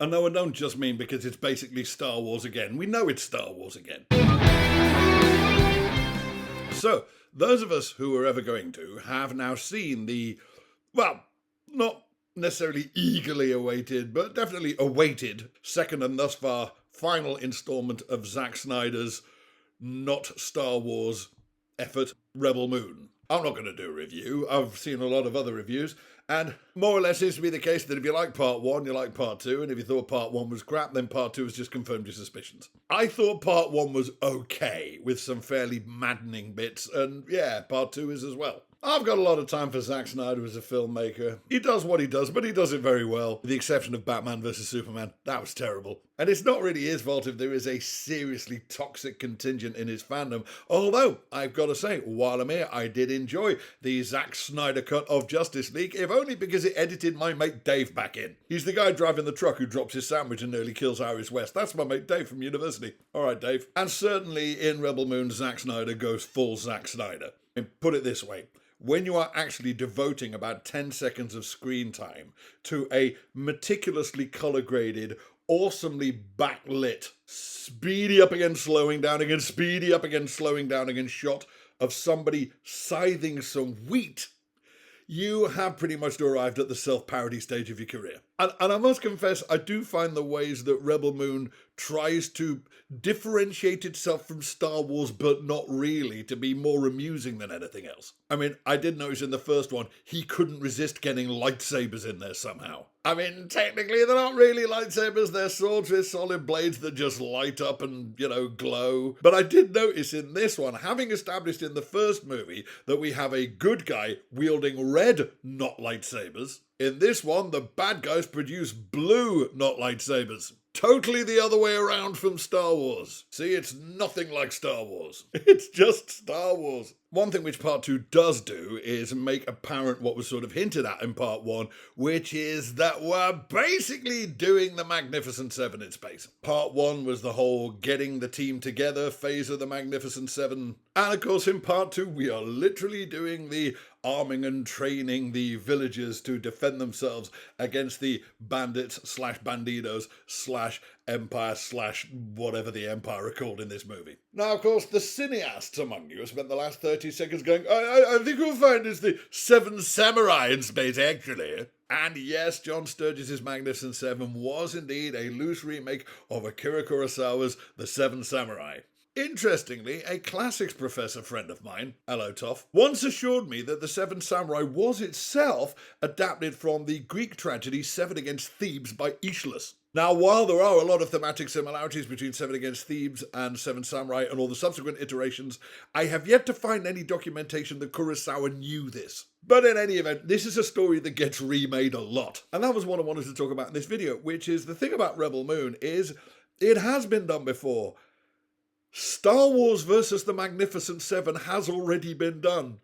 And no, I don't just mean because it's basically Star Wars again. We know it's Star Wars again. So, those of us who are ever going to have now seen the, well, not necessarily eagerly awaited, but definitely awaited second and thus far final installment of Zack Snyder's not Star Wars effort, Rebel Moon. I'm not going to do a review. I've seen a lot of other reviews, and more or less seems to be the case that if you like part one, you like part two, and if you thought part one was crap, then part two has just confirmed your suspicions. I thought part one was okay, with some fairly maddening bits, and yeah, part two is as well. I've got a lot of time for Zack Snyder as a filmmaker. He does what he does, but he does it very well, with the exception of Batman vs Superman. That was terrible. And it's not really his fault if there is a seriously toxic contingent in his fandom, although, I've got to say, while I'm here, I did enjoy the Zack Snyder cut of Justice League, if only because it edited my mate Dave back in. He's the guy driving the truck who drops his sandwich and nearly kills Iris West. That's my mate Dave from university. Alright, Dave. And certainly in Rebel Moon, Zack Snyder goes full Zack Snyder. And put it this way. When you are actually devoting about 10 seconds of screen time to a meticulously colour-graded, awesomely backlit, speedy up again, slowing down again, speedy up again, slowing down again shot of somebody scything some wheat, you have pretty much arrived at the self-parody stage of your career. And I must confess, I do find the ways that Rebel Moon tries to differentiate itself from Star Wars, but not really, to be more amusing than anything else. I mean, I did notice in the first one, he couldn't resist getting lightsabers in there somehow. I mean, technically, they're not really lightsabers, they're swords with solid blades that just light up and, glow. But I did notice in this one, having established in the first movie that we have a good guy wielding red, not lightsabers, in this one, the bad guys produce blue, not lightsabers. Totally the other way around from Star Wars. See, it's nothing like Star Wars. It's just Star Wars. One thing which part two does do is make apparent what was sort of hinted at in part one, which is that we're basically doing the Magnificent Seven in space. Part one was the whole getting the team together phase of the Magnificent Seven. And of course in part two, we are literally doing the arming and training the villagers to defend themselves against the bandits slash bandidos slash empire slash whatever the empire are called in this movie. Now, of course, the cineasts among you have spent the last 30 seconds going, I think you'll find it's the Seven Samurai in space, actually. And yes, John Sturges' Magnificent Seven was indeed a loose remake of Akira Kurosawa's The Seven Samurai. Interestingly, a classics professor friend of mine, hello Toff, once assured me that The Seven Samurai was itself adapted from the Greek tragedy Seven Against Thebes by Aeschylus. Now, while there are a lot of thematic similarities between Seven Against Thebes and Seven Samurai and all the subsequent iterations, I have yet to find any documentation that Kurosawa knew this. But in any event, this is a story that gets remade a lot. And that was what I wanted to talk about in this video, which is the thing about Rebel Moon is it has been done before. Star Wars versus the Magnificent Seven has already been done.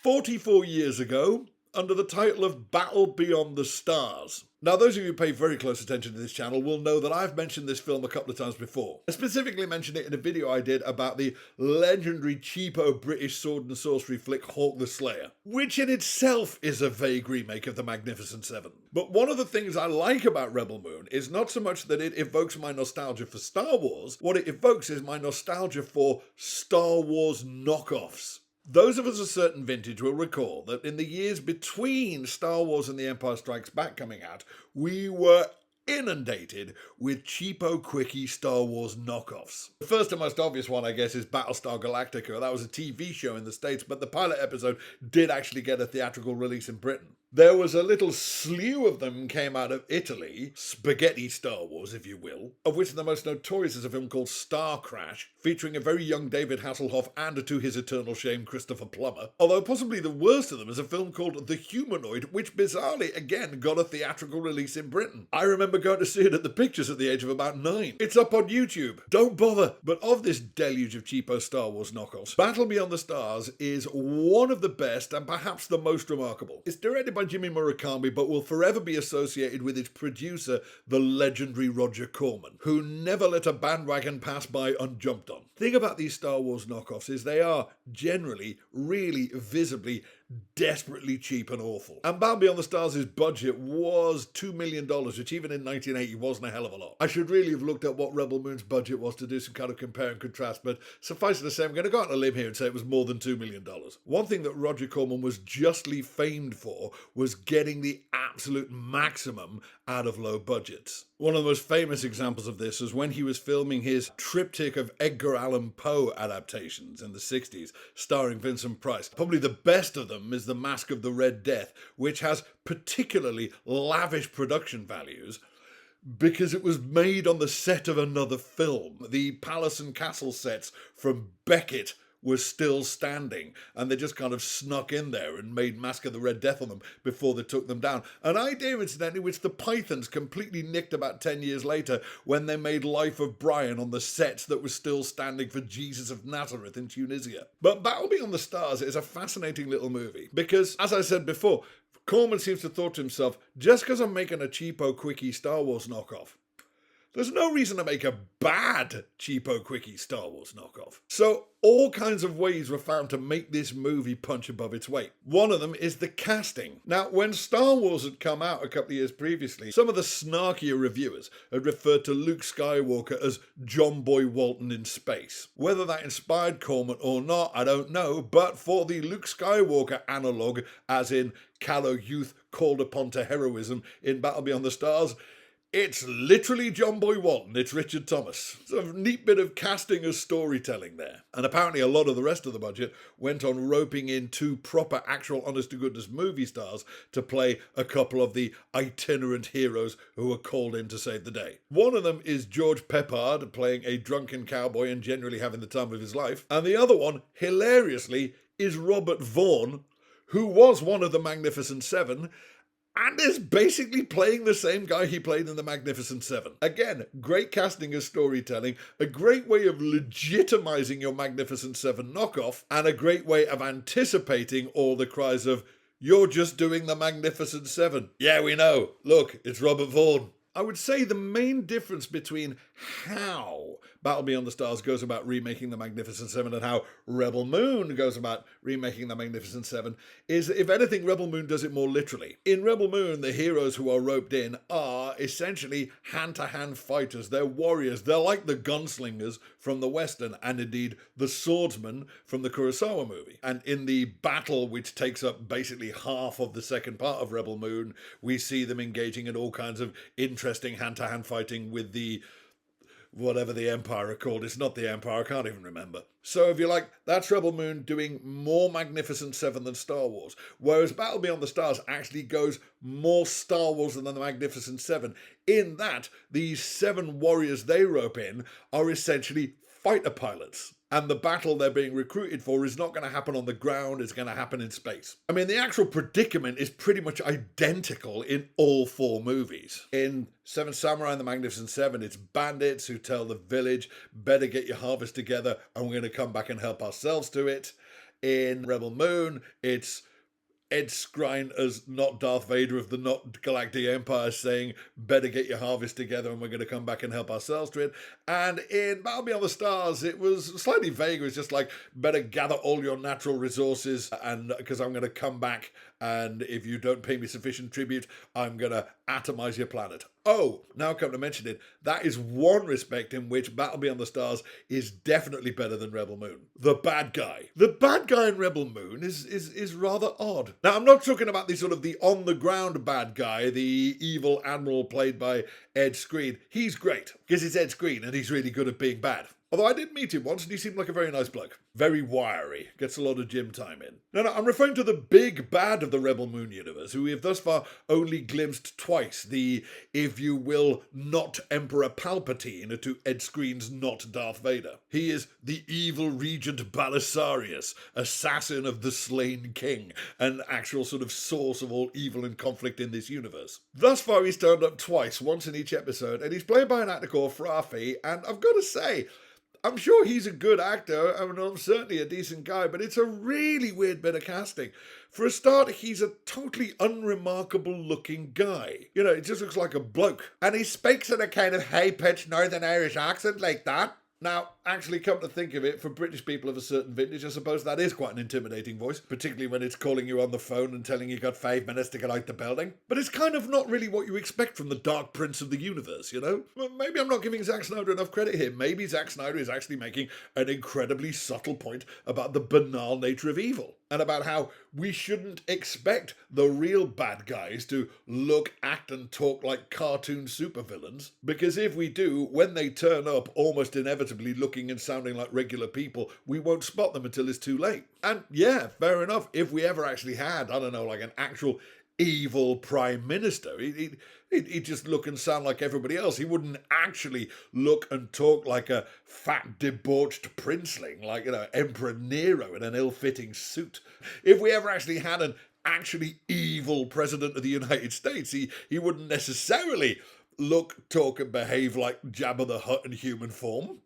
44 years ago, under the title of Battle Beyond the Stars. Now, those of you who pay very close attention to this channel will know that I've mentioned this film a couple of times before. I specifically mentioned it in a video I did about the legendary cheapo British sword and sorcery flick Hawk the Slayer, which in itself is a vague remake of the Magnificent Seven. But one of the things I like about Rebel Moon is not so much that it evokes my nostalgia for Star Wars, what it evokes is my nostalgia for Star Wars knockoffs. Those of us a certain vintage will recall that in the years between Star Wars and The Empire Strikes Back coming out, we were inundated with cheapo, quickie Star Wars knockoffs. The first and most obvious one, I guess, is Battlestar Galactica. That was a TV show in the States, but the pilot episode did actually get a theatrical release in Britain. There was a little slew of them came out of Italy, spaghetti Star Wars, if you will, of which the most notorious is a film called Star Crash, featuring a very young David Hasselhoff and, to his eternal shame, Christopher Plummer. Although possibly the worst of them is a film called The Humanoid, which bizarrely, again, got a theatrical release in Britain. I remember going to see it at the Pictures at the age of about 9. It's up on YouTube. Don't bother. But of this deluge of cheapo Star Wars knockoffs, Battle Beyond the Stars is one of the best and perhaps the most remarkable. It's directed by Jimmy Murakami, but will forever be associated with its producer, the legendary Roger Corman, who never let a bandwagon pass by unjumped on. The thing about these Star Wars knockoffs is they are generally, really visibly desperately cheap and awful. And Battle Beyond the Stars' budget was $2 million, which even in 1980 wasn't a hell of a lot. I should really have looked at what Rebel Moon's budget was to do some kind of compare and contrast, but suffice it to say, I'm going to go out on a limb here and say it was more than $2 million. One thing that Roger Corman was justly famed for was getting the absolute maximum out of low budgets. One of the most famous examples of this was when he was filming his triptych of Edgar Allan Poe adaptations in the 60s, starring Vincent Price. Probably the best of them is The Mask of the Red Death, which has particularly lavish production values because it was made on the set of another film. The palace and castle sets from Beckett were still standing, and they just kind of snuck in there and made Mask of the Red Death on them before they took them down. An idea, incidentally, which the Pythons completely nicked about 10 years later when they made Life of Brian on the sets that were still standing for Jesus of Nazareth in Tunisia. But Battle Beyond the Stars is a fascinating little movie because, as I said before, Corman seems to have thought to himself, just because I'm making a cheapo, quickie Star Wars knockoff, there's no reason to make a bad, cheapo, quickie Star Wars knockoff. So all kinds of ways were found to make this movie punch above its weight. One of them is the casting. Now, when Star Wars had come out a couple of years previously, some of the snarkier reviewers had referred to Luke Skywalker as John Boy Walton in space. Whether that inspired Corman or not, I don't know, but for the Luke Skywalker analogue, as in callow youth called upon to heroism in Battle Beyond the Stars, it's literally John Boy Walton, it's Richard Thomas. It's a neat bit of casting as storytelling there. And apparently a lot of the rest of the budget went on roping in two proper, actual, honest-to-goodness movie stars to play a couple of the itinerant heroes who were called in to save the day. One of them is George Peppard, playing a drunken cowboy and generally having the time of his life. And the other one, hilariously, is Robert Vaughn, who was one of the Magnificent Seven, and is basically playing the same guy he played in The Magnificent Seven. Again, great casting as storytelling, a great way of legitimizing your Magnificent Seven knockoff, and a great way of anticipating all the cries of, "You're just doing The Magnificent Seven." Yeah, we know. Look, it's Robert Vaughn. I would say the main difference between how Battle Beyond the Stars goes about remaking The Magnificent Seven and how Rebel Moon goes about remaking The Magnificent Seven is, if anything, Rebel Moon does it more literally. In Rebel Moon, the heroes who are roped in are essentially hand-to-hand fighters. They're warriors. They're like the gunslingers from the Western, and indeed the swordsmen from the Kurosawa movie. And in the battle, which takes up basically half of the second part of Rebel Moon, we see them engaging in all kinds of interesting hand-to-hand fighting with the whatever the Empire are called. It's not the Empire, I can't even remember. So if you like, that's Rebel Moon doing more Magnificent Seven than Star Wars. Whereas Battle Beyond the Stars actually goes more Star Wars than the Magnificent Seven, in that these seven warriors they rope in are essentially fighter pilots. And the battle they're being recruited for is not going to happen on the ground, it's going to happen in space. I mean, the actual predicament is pretty much identical in all four movies. In Seven Samurai and the Magnificent Seven, it's bandits who tell the village, better get your harvest together and we're going to come back and help ourselves to it. In Rebel Moon, it's Ed Skrein as not Darth Vader of the not Galactic Empire saying, better get your harvest together and we're going to come back and help ourselves to it. And in Battle Beyond the Stars, it was slightly vague. It was just like, better gather all your natural resources and because I'm going to come back, and if you don't pay me sufficient tribute, I'm going to atomize your planet. Oh, now come to mention it, that is one respect in which Battle Beyond the Stars is definitely better than Rebel Moon. The bad guy. The bad guy in Rebel Moon is rather odd. Now, I'm not talking about the sort of the on-the-ground bad guy, the evil admiral played by Ed Skrein. He's great, because it's Ed Skrein and he's really good at being bad. Although I did meet him once and he seemed like a very nice bloke. Very wiry. Gets a lot of gym time in. No, I'm referring to the big bad of the Rebel Moon universe, who we have thus far only glimpsed twice. The, if you will, not Emperor Palpatine to Ed Skrein's not Darth Vader. He is the evil Regent Belisarius, assassin of the slain king, an actual sort of source of all evil and conflict in this universe. Thus far he's turned up twice, once in each episode, and he's played by an actor called Frafi, and I've got to say, I'm sure he's a good actor, I mean, I'm certainly a decent guy, but it's a really weird bit of casting. For a start, he's a totally unremarkable looking guy. You know, he just looks like a bloke. And he speaks in a kind of high-pitched Northern Irish accent like that. Now, actually, come to think of it, for British people of a certain vintage, I suppose that is quite an intimidating voice, particularly when it's calling you on the phone and telling you got 5 minutes to get out the building. But it's kind of not really what you expect from the Dark Prince of the universe, you know? Well, maybe I'm not giving Zack Snyder enough credit here. Maybe Zack Snyder is actually making an incredibly subtle point about the banal nature of evil, and about how we shouldn't expect the real bad guys to look, act, and talk like cartoon supervillains, because if we do, when they turn up almost inevitably looking and sounding like regular people, we won't spot them until it's too late. And yeah, fair enough, if we ever actually had, I don't know, like an actual evil prime minister, he'd just look and sound like everybody else. He wouldn't actually look and talk like a fat, debauched princeling, like, you know, Emperor Nero in an ill-fitting suit. If we ever actually had an actually evil president of the United States, he wouldn't necessarily look, talk, and behave like Jabba the Hutt in human form.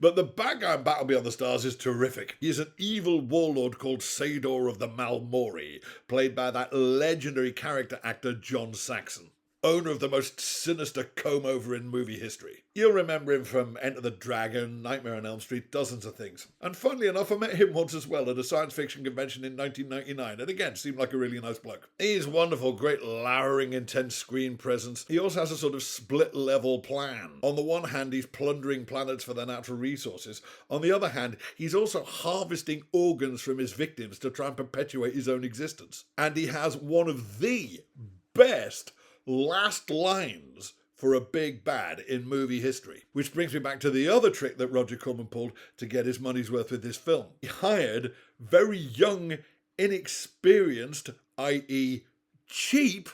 But the bad guy in Battle Beyond the Stars is terrific. He's an evil warlord called Sador of the Malmori, played by that legendary character actor John Saxon, owner of the most sinister comb-over in movie history. You'll remember him from Enter the Dragon, Nightmare on Elm Street, dozens of things. And funnily enough, I met him once as well at a science fiction convention in 1999, and again, seemed like a really nice bloke. He's wonderful, great lowering, intense screen presence. He also has a sort of split-level plan. On the one hand, he's plundering planets for their natural resources. On the other hand, he's also harvesting organs from his victims to try and perpetuate his own existence. And he has one of the best last lines for a big bad in movie history. Which brings me back to the other trick that Roger Corman pulled to get his money's worth with this film. He hired very young, inexperienced, i.e. cheap,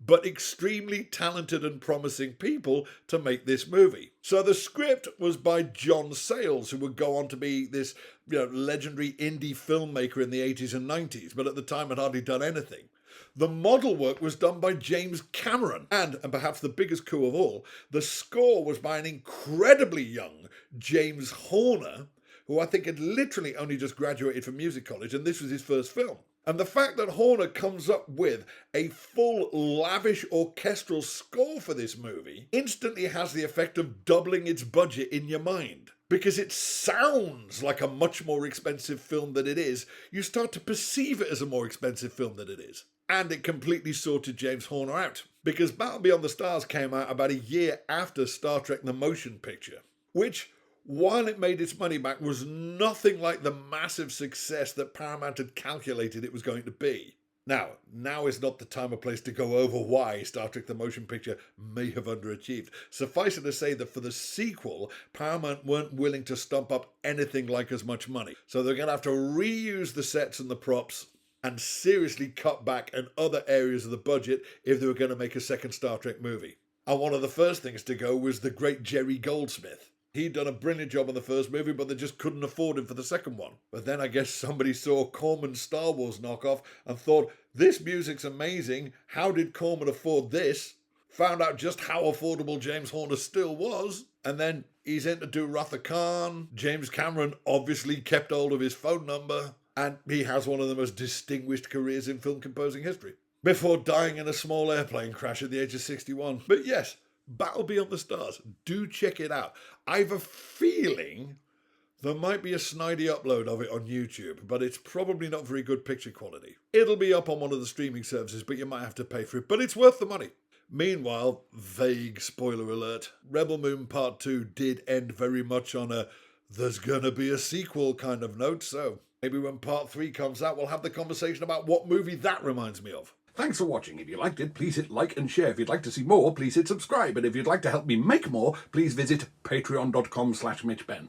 but extremely talented and promising people to make this movie. So the script was by John Sayles, who would go on to be this, legendary indie filmmaker in the 80s and 90s, but at the time had hardly done anything. The model work was done by James Cameron, and perhaps the biggest coup of all, the score was by an incredibly young James Horner, who I think had literally only just graduated from music college, and this was his first film. And the fact that Horner comes up with a full, lavish orchestral score for this movie instantly has the effect of doubling its budget in your mind. Because it sounds like a much more expensive film than it is, you start to perceive it as a more expensive film than it is. And it completely sorted James Horner out, because Battle Beyond the Stars came out about a year after Star Trek the Motion Picture, which, while it made its money back, was nothing like the massive success that Paramount had calculated it was going to be. Now is not the time or place to go over why Star Trek the Motion Picture may have underachieved. Suffice it to say that for the sequel, Paramount weren't willing to stump up anything like as much money. So they're going to have to reuse the sets and the props and seriously cut back in other areas of the budget if they were going to make a second Star Trek movie. And one of the first things to go was the great Jerry Goldsmith. He'd done a brilliant job on the first movie, but they just couldn't afford him for the second one. But then I guess somebody saw Corman's Star Wars knockoff and thought, this music's amazing, how did Corman afford this? Found out just how affordable James Horner still was, and then he's in to do Wrath of Khan. James Cameron obviously kept hold of his phone number, and he has one of the most distinguished careers in film composing history, before dying in a small airplane crash at the age of 61. But yes, Battle Beyond the Stars, do check it out. I've a feeling there might be a snidey upload of it on YouTube, but it's probably not very good picture quality. It'll be up on one of the streaming services, but you might have to pay for it, but it's worth the money. Meanwhile, vague spoiler alert, Rebel Moon Part 2 did end very much on a there's gonna be a sequel kind of note, so maybe when Part 3 comes out, we'll have the conversation about what movie that reminds me of. Thanks for watching. If you liked it, please hit like and share. If you'd like to see more, please hit subscribe. And if you'd like to help me make more, please visit patreon.com/MitchBen.